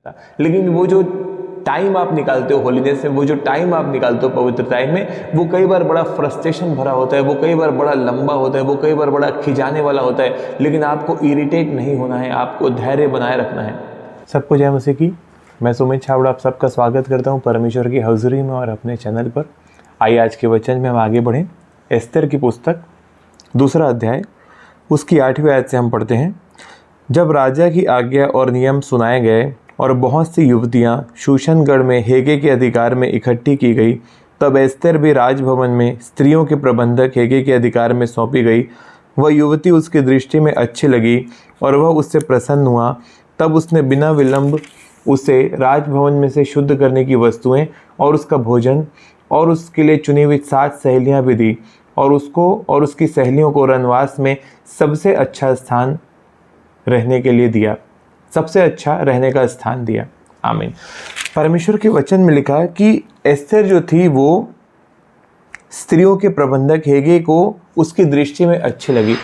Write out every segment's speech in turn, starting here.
लेकिन वो जो टाइम आप निकालते हो होलीनेस में, वो जो टाइम आप निकालते हो पवित्रता में, वो कई बार बड़ा फ्रस्ट्रेशन भरा होता है, वो कई बार बड़ा लंबा होता है, वो कई बार बड़ा खिंचाने वाला होता है। लेकिन आपको इरिटेट नहीं होना है, आपको धैर्य बनाए रखना है। सबको जय मसीह की। मैं सुमित छाबड़ा आप सबका स्वागत करता हूँ परमेश्वर की हज़ूरी में और अपने चैनल पर। आइए आज के वचन में हम आगे बढ़ें। एस्तर की पुस्तक 2 अध्याय उसकी 8वीं आयत से हम पढ़ते हैं। जब राजा की आज्ञा और नियम सुनाए गए और बहुत सी युवतियां शूशनगढ़ में हेगे के अधिकार में इकट्ठी की गई, तब एस्तर भी राजभवन में स्त्रियों के प्रबंधक हेगे के अधिकार में सौंपी गई। वह युवती उसकी दृष्टि में अच्छी लगी और वह उससे प्रसन्न हुआ। तब उसने बिना विलंब उसे राजभवन में से शुद्ध करने की वस्तुएं और उसका भोजन और उसके लिए चुनी हुई 7 सहेलियां भी दी और उसको और उसकी सहेलियों को रनवास में सबसे अच्छा स्थान रहने के लिए दिया, सबसे अच्छा रहने का स्थान दिया। आमीन। परमेश्वर के वचन में लिखा कि एस्तर जो थी वो स्त्रियों के प्रबंधक हेगे को उसकी दृष्टि में अच्छी लगी।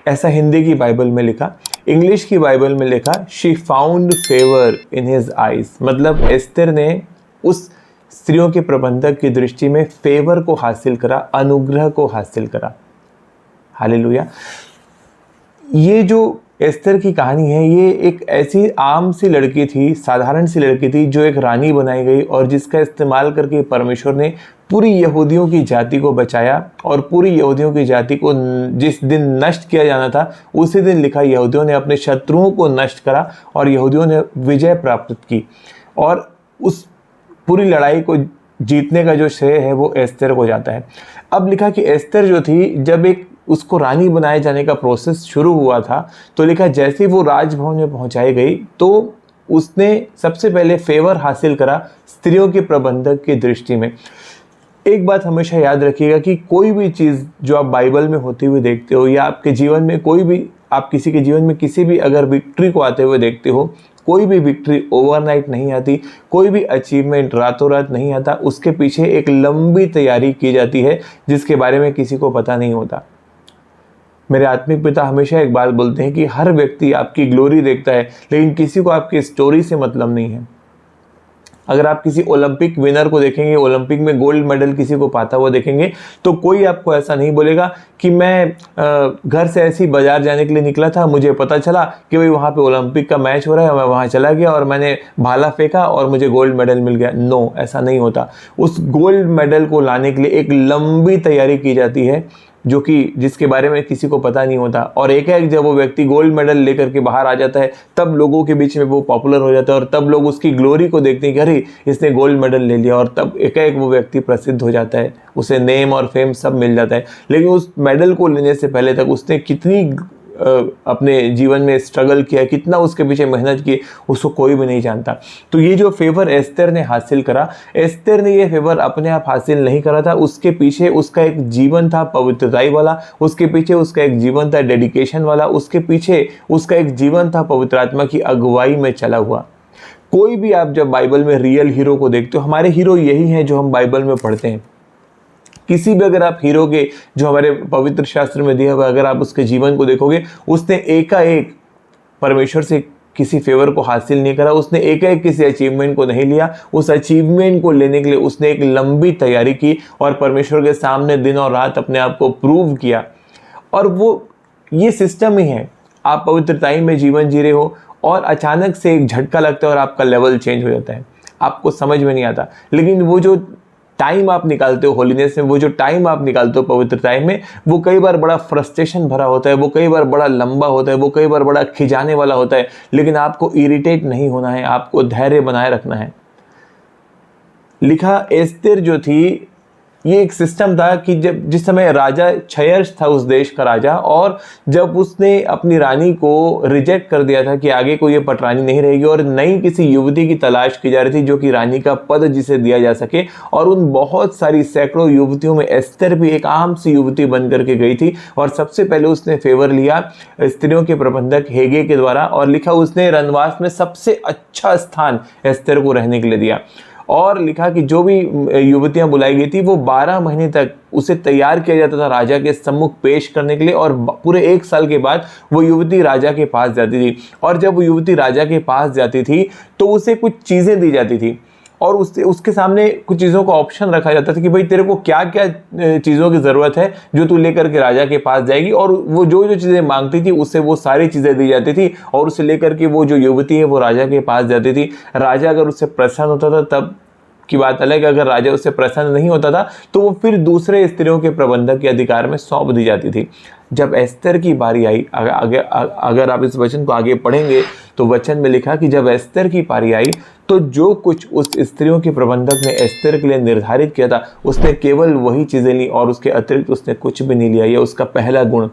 ऐसा हिंदी की बाइबल में लिखा। इंग्लिश की बाइबल में लिखा she found favour in his eyes. मतलब एस्तर ने उस स्त्रियों के प्रबंधक की दृष्टि में फेवर को हासिल करा, अनुग्रह को हासिल करा। हालेलुया। ये जो एस्तर की कहानी है, ये एक ऐसी आम सी लड़की थी, साधारण सी लड़की थी जो एक रानी बनाई गई और जिसका इस्तेमाल करके परमेश्वर ने पूरी यहूदियों की जाति को बचाया। और पूरी यहूदियों की जाति को जिस दिन नष्ट किया जाना था उसी दिन लिखा यहूदियों ने अपने शत्रुओं को नष्ट करा और यहूदियों ने विजय प्राप्त की। और उस पूरी लड़ाई को जीतने का जो श्रेय है वो एस्तर को जाता है। अब लिखा कि एस्तर जो थी, जब एक उसको रानी बनाए जाने का प्रोसेस शुरू हुआ था तो लिखा जैसे वो राजभवन में पहुंचाई गई तो उसने सबसे पहले फेवर हासिल करा स्त्रियों के प्रबंधक की दृष्टि में। एक बात हमेशा याद रखिएगा कि कोई भी चीज़ जो आप बाइबल में होती हुई देखते हो या आपके जीवन में कोई भी, आप किसी के जीवन में किसी भी अगर विक्ट्री को आते हुए देखते हो, कोई भी विक्ट्री ओवरनाइट नहीं आती, कोई भी अचीवमेंट रातों रात नहीं आता। उसके पीछे एक लंबी तैयारी की जाती है जिसके बारे में किसी को पता नहीं होता। मेरे आत्मिक पिता हमेशा एक बात बोलते हैं कि हर व्यक्ति आपकी ग्लोरी देखता है लेकिन किसी को आपकी स्टोरी से मतलब नहीं है। अगर आप किसी ओलंपिक विनर को देखेंगे, ओलंपिक में गोल्ड मेडल किसी को पाता हुआ देखेंगे, तो कोई आपको ऐसा नहीं बोलेगा कि मैं घर से ऐसे ही बाजार जाने के लिए निकला था, मुझे पता चला कि भाई वहाँ पे ओलंपिक का मैच हो रहा है, मैं वहाँ चला गया और मैंने भाला फेंका और मुझे गोल्ड मेडल मिल गया। नो, ऐसा नहीं होता। उस गोल्ड मेडल को लाने के लिए एक लंबी तैयारी की जाती है जो कि जिसके बारे में किसी को पता नहीं होता। और एक जब वो व्यक्ति गोल्ड मेडल लेकर के बाहर आ जाता है तब लोगों के बीच में वो पॉपुलर हो जाता है और तब लोग उसकी ग्लोरी को देखते हैं कि अरे इसने गोल्ड मेडल ले लिया, और तब एक वो व्यक्ति प्रसिद्ध हो जाता है, उसे नेम और फेम सब मिल जाता है। लेकिन उस मेडल को लेने से पहले तक उसने कितनी अपने जीवन में स्ट्रगल किया, कितना उसके पीछे मेहनत की, उसको कोई भी नहीं जानता। तो ये जो फेवर एस्तर ने हासिल करा, एस्तर ने ये फेवर अपने आप हासिल नहीं करा था। उसके पीछे उसका एक जीवन था पवित्रताई वाला, उसके पीछे उसका एक जीवन था डेडिकेशन वाला, उसके पीछे उसका एक जीवन था पवित्र आत्मा की अगुवाई में चला हुआ। कोई भी आप जब बाइबल में रियल हीरो को देखते हो, हमारे हीरो यही हैं जो हम बाइबल में पढ़ते हैं। किसी भी अगर आप हीरो के जो हमारे पवित्र शास्त्र में दिया हुआ, अगर आप उसके जीवन को देखोगे, उसने एकाएक परमेश्वर से किसी फेवर को हासिल नहीं करा, उसने एकाएक किसी अचीवमेंट को नहीं लिया। उस अचीवमेंट को लेने के लिए उसने एक लंबी तैयारी की और परमेश्वर के सामने दिन और रात अपने आप को प्रूव किया। और वो ये सिस्टम ही है। आप पवित्रताई में जीवन जी रहे हो और अचानक से एक झटका लगता है और आपका लेवल चेंज हो जाता है, आपको समझ में नहीं आता। लेकिन वो जो टाइम आप निकालते हो होलीनेस में, वो जो टाइम आप निकालते हो पवित्रता में, वो कई बार बड़ा फ्रस्ट्रेशन भरा होता है, वो कई बार बड़ा लंबा होता है, वो कई बार बड़ा खिंचाने वाला होता है। लेकिन आपको इरिटेट नहीं होना है, आपको धैर्य बनाए रखना है। लिखा एस्तर जो थी, ये एक सिस्टम था कि जब जिस समय राजा क्षयर्ष था उस देश का राजा, और जब उसने अपनी रानी को रिजेक्ट कर दिया था कि आगे कोई ये पटरानी नहीं रहेगी और नई किसी युवती की तलाश की जा रही थी जो कि रानी का पद जिसे दिया जा सके। और उन बहुत सारी सैकड़ों युवतियों में एस्तर भी एक आम सी युवती बन करके गई थी और सबसे पहले उसने फेवर लिया स्त्रियों के प्रबंधक हेगे के द्वारा। और लिखा उसने रनवास में सबसे अच्छा स्थान एस्तर को रहने के लिए दिया। और लिखा कि जो भी युवतियां बुलाई गई थी वो 12 महीने तक उसे तैयार किया जाता था राजा के सम्मुख पेश करने के लिए, और पूरे 1 साल के बाद वो युवती राजा के पास जाती थी। और जब वो युवती राजा के पास जाती थी तो उसे कुछ चीज़ें दी जाती थी, और उसके सामने कुछ चीज़ों का ऑप्शन रखा जाता था कि भाई तेरे को क्या क्या चीज़ों की ज़रूरत है जो तू लेकर के राजा के पास जाएगी। और वो जो जो चीज़ें मांगती थी उससे वो सारी चीज़ें दी जाती थी, और उसे लेकर के वो जो युवती है वो राजा के पास जाती थी। राजा अगर उससे प्रसन्न होता था तब की बात अलग है, अगर राजा उससे प्रसन्न नहीं होता था तो वो फिर दूसरे स्त्रियों के प्रबंधक के अधिकार में सौंप दी जाती थी। जब एस्तर की बारी आई, अगर आप इस वचन को आगे पढ़ेंगे तो वचन में लिखा कि जब एस्तर की बारी आई तो जो कुछ उस स्त्रियों के प्रबंधक ने एस्तर के लिए निर्धारित किया था उसने केवल वही चीज़ें ली, और उसके अतिरिक्त उसने कुछ भी नहीं लिया। ये उसका पहला गुण।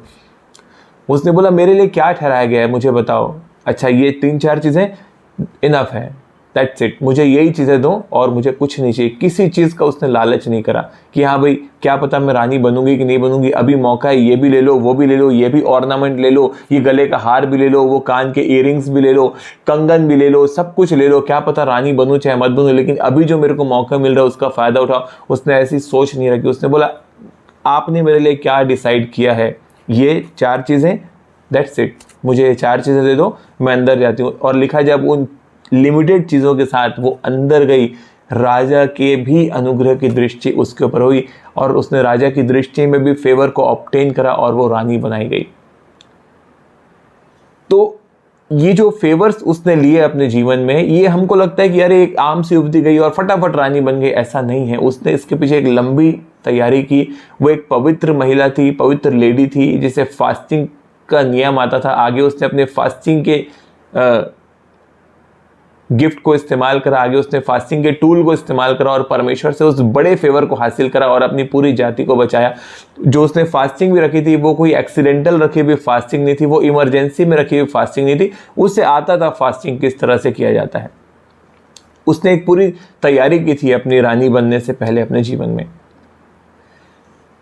उसने बोला मेरे लिए क्या ठहराया गया है मुझे बताओ, अच्छा ये 3-4 चीज़ें इनफ है, दैट्स इट, मुझे यही चीज़ें दो और मुझे कुछ नहीं चाहिए। किसी चीज़ का उसने लालच नहीं करा कि हाँ भाई क्या पता मैं रानी बनूंगी कि नहीं बनूंगी, अभी मौका है, ये भी ले लो, वो भी ले लो, ये भी ऑर्नामेंट ले लो, ये गले का हार भी ले लो, वो कान के इयरिंग्स भी ले लो, कंगन भी ले लो, सब कुछ ले लो, क्या पता रानी बनूं चाहे मत बनूं, लेकिन अभी जो मेरे को मौका मिल रहा है उसका फ़ायदा उठाओ। उसने ऐसी सोच नहीं रखी। उसने बोला आपने मेरे लिए क्या डिसाइड किया है, ये 4 चीज़ें, दैट्स इट, मुझे ये 4 चीज़ें दे दो, मैं अंदर जाती हूँ। और लिखा जब उन लिमिटेड चीज़ों के साथ वो अंदर गई, राजा के भी अनुग्रह की दृष्टि उसके ऊपर हुई, और उसने राजा की दृष्टि में भी फेवर को ऑब्टेन करा और वो रानी बनाई गई। तो ये जो फेवर्स उसने लिए अपने जीवन में, ये हमको लगता है कि यार एक आम सी युवती गई और फटाफट रानी बन गई, ऐसा नहीं है। उसने इसके पीछे एक लंबी तैयारी की। वो एक पवित्र महिला थी, पवित्र लेडी थी, जिसे फास्टिंग का नियम आता था। आगे उसने अपने फास्टिंग के गिफ्ट को इस्तेमाल करा, आगे उसने फास्टिंग के टूल को इस्तेमाल करा और परमेश्वर से उस बड़े फेवर को हासिल करा और अपनी पूरी जाति को बचाया। जो उसने फास्टिंग भी रखी थी वो कोई एक्सीडेंटल रखी हुई फास्टिंग नहीं थी, वो इमरजेंसी में रखी हुई फास्टिंग नहीं थी, उसे आता था फास्टिंग किस तरह से किया जाता है। उसने एक पूरी तैयारी की थी अपनी रानी बनने से पहले अपने जीवन में।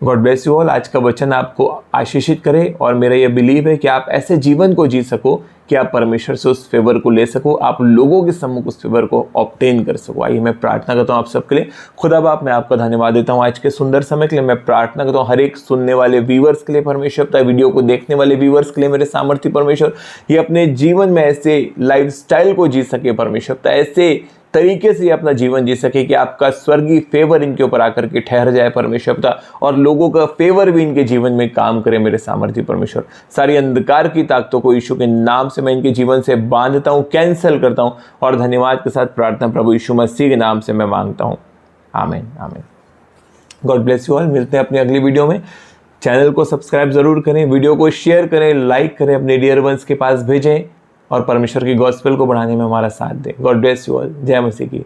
God bless you all. आज का वचन आपको आशीषित करे, और मेरा यह बिलीव है कि आप ऐसे जीवन को जी सको कि आप परमेश्वर से उस फेवर को ले सको, आप लोगों के सम्मुख उस फेवर को ऑब्टेन कर सको। आइए मैं प्रार्थना करता हूँ आप सबके लिए। खुदा बाप, मैं आपका धन्यवाद देता हूँ आज के सुंदर समय के लिए। मैं प्रार्थना करता हूँ हर एक सुनने वाले व्यूवर्स के लिए परमेश्वर, तथा वीडियो को देखने वाले व्यूवर्स के लिए मेरे सामर्थ्य परमेश्वर, ये अपने जीवन में ऐसे लाइफस्टाइल को जी सके परमेश्वर, ऐसे तरीके से अपना जीवन जी सके कि आपका स्वर्गीय फेवर इनके ऊपर आकर के ठहर जाए परमेश्वर, और लोगों का फेवर भी इनके जीवन में काम करे मेरे सामर्थ्य परमेश्वर। सारी अंधकार की ताकतों को यीशु के नाम से मैं इनके जीवन से बांधता हूँ, कैंसिल करता हूँ, और धन्यवाद के साथ प्रार्थना प्रभु यीशु मसीह के नाम से मैं मांगता हूँ, आमीन आमीन। God bless you all. मिलते हैं अपनी अगली वीडियो में। चैनल को सब्सक्राइब जरूर करें, वीडियो को शेयर करें, लाइक करें, अपने डियर वंस के पास भेजें, और परमेश्वर की गॉस्पेल को बढ़ाने में हमारा साथ दें। God bless you all. जय मसीह की।